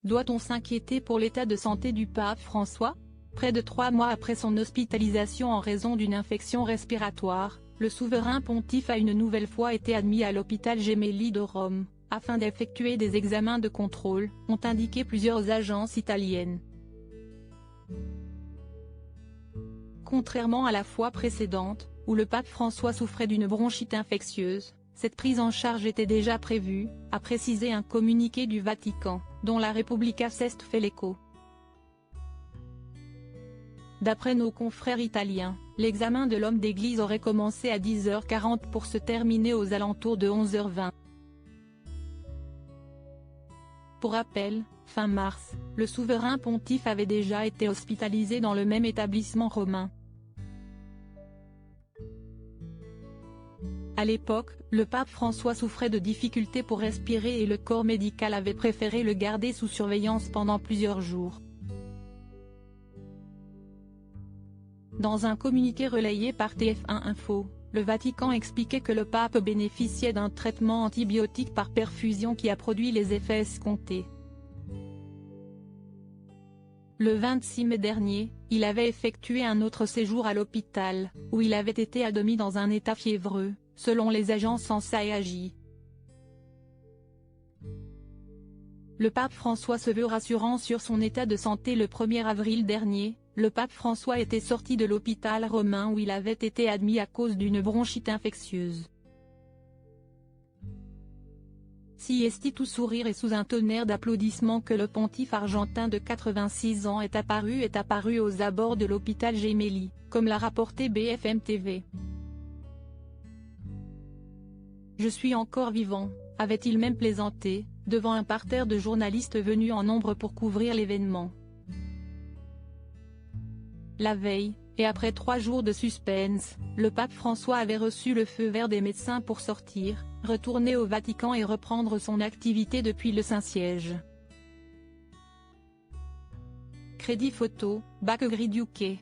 Doit-on s'inquiéter pour l'état de santé du pape François? Près de 3 mois après son hospitalisation en raison d'une infection respiratoire, le souverain pontife a une nouvelle fois été admis à l'hôpital Gemelli de Rome, afin d'effectuer des examens de contrôle, ont indiqué plusieurs agences italiennes. Contrairement à la fois précédente, où le pape François souffrait d'une bronchite infectieuse, cette prise en charge était déjà prévue, a précisé un communiqué du Vatican, dont la Repubblica s'est fait l'écho. D'après nos confrères italiens, l'examen de l'homme d'église aurait commencé à 10h40 pour se terminer aux alentours de 11h20. Pour rappel, fin mars, le souverain pontife avait déjà été hospitalisé dans le même établissement romain. À l'époque, le pape François souffrait de difficultés pour respirer et le corps médical avait préféré le garder sous surveillance pendant plusieurs jours. Dans un communiqué relayé par TF1 Info, le Vatican expliquait que le pape bénéficiait d'un traitement antibiotique par perfusion qui a produit les effets escomptés. Le 26 mai dernier, il avait effectué un autre séjour à l'hôpital, où il avait été admis dans un état fiévreux, selon les agences ANSA et AGI. Le pape François se veut rassurant sur son état de santé. Le 1er avril dernier, le pape François était sorti de l'hôpital romain où il avait été admis à cause d'une bronchite infectieuse. Si est tout sourire et sous un tonnerre d'applaudissements que le pontife argentin de 86 ans est apparu aux abords de l'hôpital Gemelli, comme l'a rapporté BFM TV. Je suis encore vivant, avait-il même plaisanté, devant un parterre de journalistes venus en nombre pour couvrir l'événement. La veille, et après 3 jours de suspense, le pape François avait reçu le feu vert des médecins pour sortir, retourner au Vatican et reprendre son activité depuis le Saint-Siège. Crédit photo, Bacche Griduque.